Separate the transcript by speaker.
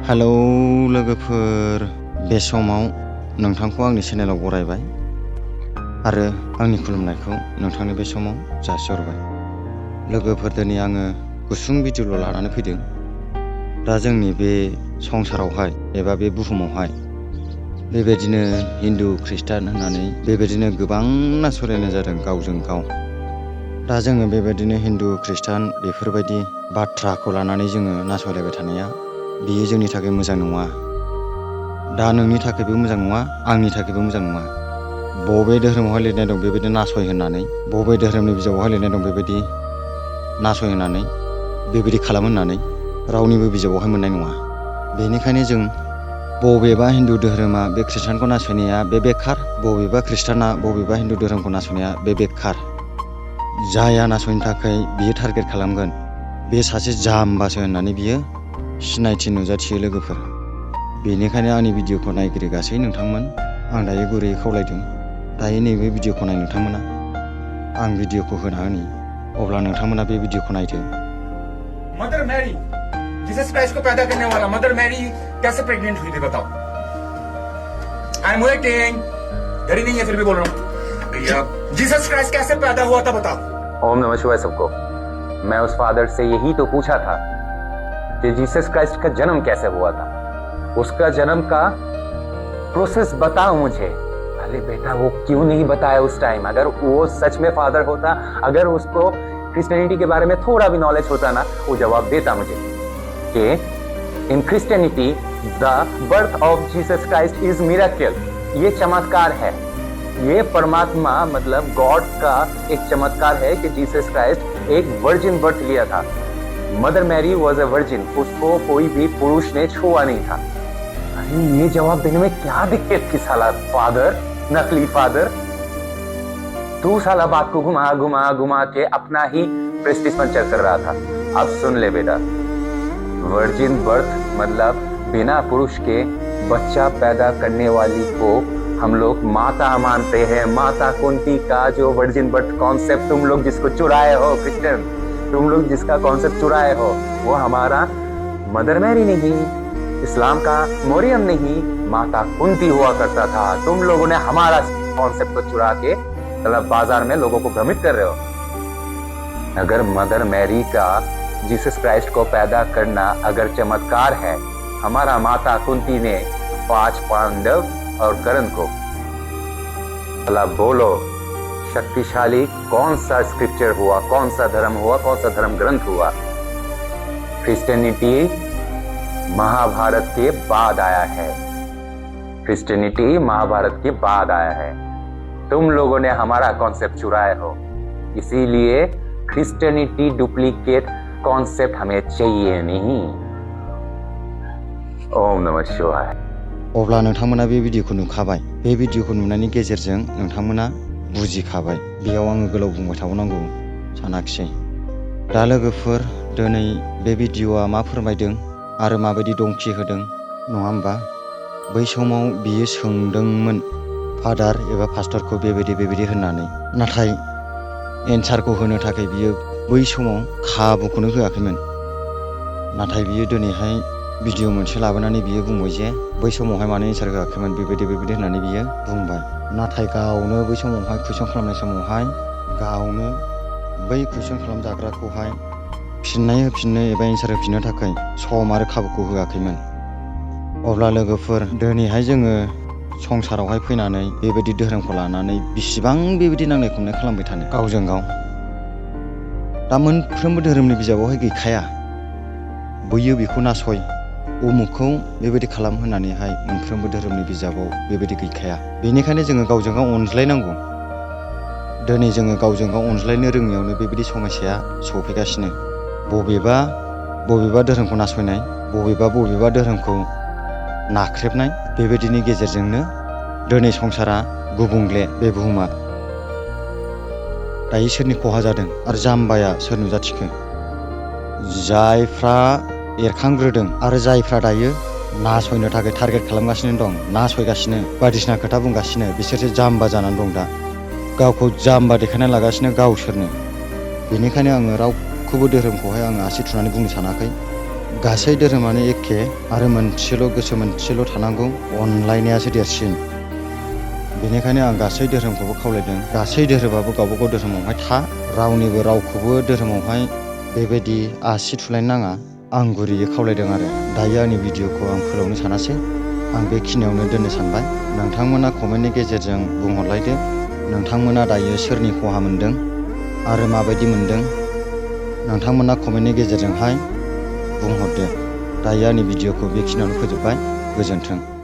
Speaker 1: Hello लोगोफोर, बे समाव नोंथांखौ आंनि चेनेलाव बरायबाय आरो आंनि खुलुमनायखौ नोंथांनि बे समाव जासिहरबाय। लोगोफोर, दिनै आङो गुसुं भिडिअ'ल' लानानै फैदों। दा जोंनि बे संसारावहाय एबा बे बुहुमावहाय बेबायदिनो हिन्दु खृष्टान होननानै बेबायदिनो गोबां नासयलायनाय जादों गावजों गाव। दा जोङो बेबायदिनो हिन्दु खृष्टान बेफोरबायदि बाथ्राखौ लानानै जोङो नासयलायबाय थानाया बेयो जोंनि थाखाय मोजां नङा। दा नोंनि थाखायबो मोजां नङा, आंनि थाखायबो मोजां नङा। बबे धोरोमावहाय लिरनाय दं बेबायदि नासय होननानै, बबे धोरोमनि बिजाबावहाय लिरनाय दं बेबायदि नासय होननानै, बेबायदि खालाम होननानै रावनिबो बिजाबावहाय मोननाय नङा। बेनिखायनो जों बबेबा हिन्दु धोरोमा बे खृष्टानखौ नासयनाया बे बेखार, बबेबा खृष्टाना बबेबा हिन्दु धोरोमखौ नासयनाया बे बेखार। जायहा नासयनो थाखाय बियो टारगेट खालामगोन बे सासे जाम्बासो होननानै बियो सिनायथि नुजाथियो लोगोफोर। बेनिखायनो आंनि भिडिअ'खौ नायगिरि गासै नोंथांमोन, आं दायो गुरैयै खावलायदों, दायो नैबे भिडिअ'खौ नाय नोंथांमोना। आं भिडिअ'खौ होना होनि, अब्ला नोंथांमोना बे भिडिअ'खौ नायदो।
Speaker 2: मदर मैरी, जीसस क्राइस्ट को पैदा करने वाला मदर मैरी कैसे प्रेग्नेंट हुई थी बताओ। I am waiting. डरी नहीं है फिर भी बोल रहा हूँ भैया, जीसस क्राइस्ट कैसे पैदा हुआ था बताओ।
Speaker 3: ओम नमः शिवाय सबको। मैं उस फादर से यही तो पूछा था कि जीसस क्राइस्ट का जन्म कैसे हुआ था, उसका जन्म का प्रोसेस बताओ मुझे। अरे बेटा, वो क्यों नहीं बताया उस टाइम? अगर वो सच में फादर होता, अगर उसको क्रिश्चियनिटी के बारे में थोड़ा भी नॉलेज होता ना, वो जवाब देता मुझे कि इन क्रिश्चियनिटी द birth of Jesus Christ is miracle. ये चमत्कार है, ये परमात्मा मतलब गॉड का एक चमत्कार है कि जीसस क्राइस्ट एक वर्जिन बर्थ लिया था। मदर मैरी वॉज अ वर्जिन, उसको कोई भी पुरुष ने छुआ नहीं था। अरे ये जवाब देने में क्या दिक्कत थी साला फादर, नकली फादर। तू साला बात को घुमा घुमा घुमा के अपना ही प्रेस्टीज पंचर कर रहा था। अब सुन ले बेटा, वर्जिन बर्थ मतलब बिना पुरुष के बच्चा पैदा करने वाली को हम लोग माता मानते हैं। माता कुंती का जो वर्जिन बर्थ कॉन्सेप्ट तुम लोग जिसको चुराए हो क्रिश्चियन, तुम लोग जिसका कॉन्सेप्ट चुराए हो, वो हमारा मदर मैरी नहीं, इस्लाम का मरियम नहीं, माता कुंती हुआ करता था। तुम लोगों ने हमारा कॉन्सेप्ट को चुरा के मतलब बाजार में लोगों को भ्रमित कर रहे हो। अगर मदर मैरी का जीसस क्राइस्ट को पैदा करना अगर चमत्कार है, हमारा माता कुंती ने 5 पांडव और कर्ण को बोलो शक्तिशाली कौन सा स्क्रिप्चर हुआ, कौन सा धर्म हुआ, कौन सा धर्म ग्रंथ हुआ? क्रिश्चियनिटी महाभारत के बाद आया है। क्रिश्चियनिटी महाभारत के बाद आया है। तुम लोगों ने हमारा कॉन्सेप्ट चुराए हो, इसीलिए क्रिश्चियनिटी डुप्लीकेट कॉन्सेप्ट हमें चाहिए नहीं। ओम नमः शिवाय।
Speaker 1: अब्ला नोंथांमोना बे भिडिअ'खौ नुखाबाय। बे भिडिअ'खौ नुनायनि गेजेरजों नोंथांमोना बुजिखाबाय। बेयाव आङो गोलाव बुंबाय थाबावनांगौ सानाखिसै। दा लोगोफोर, दिनै बे भिडिअ'आ मा फोरमायदों आरो माबायदि दंथि होदों नङा होमबा? बै समाव बियो सोंदोंमोन फादार एबा पास्टरखौ बेबायदि होननानै, नाथाय एन्सारखौ होनो थाखाय बियो बै समाव खाबुखौनो होआखैमोन। नाथाय बियो दिनैहाय भिडिअ मोनसे लाबोनानै बियो बुंबाय जे बै समावहाय मानो एन्सार होआखैमोन बेबायदि होननानै बियो बुंबाय। नाथाय गावनो बै समावहाय कुइसन खालामनाय समावहाय गावनो बै कुइसन खालामजाग्राखौहाय फिननाय होफिननो एबा एन्सार होफिननो थाखाय सम आरो खाबुखौ होआखैमोन। अब्ला लोगोफोर, दिनैहाय जोङो संसारावहाय फैनानै बेबायदि धोरोमखौ लानानै बिसिबां बेबायदि नांलाय खमलाय खालामबाय थानो गावजों गाव। दा मोनफ्रोमबो धोरोमनि बिजाबावहाय गैखाया बैयो बेखौ नासय, उमुखखौ बेबायदि खालाम होननानैहाय मोनफ्रोमबो धोरोमनि बिजाबाव बेबायदि गैखाया। बेनिखायनो जोङो गावजों गाव अनज्लायनांगौ। दिनै जोङो गावजों गाव अनज्लायनो रोङियावनो बेबायदि समस्याया सफैगासिनो। बबेबा धोरोमखौ नासयनाय, बबेबा धोरोमखौ नाख्रेबनाय, बेबायदिनि गेजेरजोंनो दिनै संसारा गुबुंले, बे बुहुमा। दायो सोरनि खहा जादों आरो जाम्बाया सोर नुजाथिखो? जायफ्रा एरखांग्रोदों आरो जायफ्रा दायो नासयनो थाखाय टारगेट खालामगासिनो दं, नासयगासिनो, बायदिसिना खोथा बुंगासिनो, बिसोरसो जाम्बा जानानै दं। दा गावखौ जाम्बा देखायना लागासिनो गावसोरनो। बेनिखायनो आङो रावखौबो धोरोमखौहाय आङो आसि थुनानै बुंनो सानाखै। गासै धोरोमानो एखे आरो मोनसेल' गोसो मोनसेल' थानांगौ, अनलायनायासो देरसिन। बेनिखायनो आं गासै धोरोमखौबो खावलायदों, गासै धोरोमाबो गावबा गाव धोरोमावहाय था, रावनिबो रावखौबो धोरोमावहाय बेबायदि आसि थुलायनो नाङा, आं गुरैयै खावलायदों आरो। दायो आंनि भिडिअखौ आं फोलावनो सानासै, आं बेखिनियावनो दोननो सानबाय। नोंथांमोना कमेन्टनि गेजेरजों बुंहरलायदो, नोंथांमोना दायो सोरनि खहा मोनदों आरो माबायदि मोनदों, नोंथांमोना कमेन्टनि गेजेरजोंहाय बुंहरदो। दायो आंनि भिडिअखौ बेखिनियावनो फोजोबबाय, गोजोन्थों।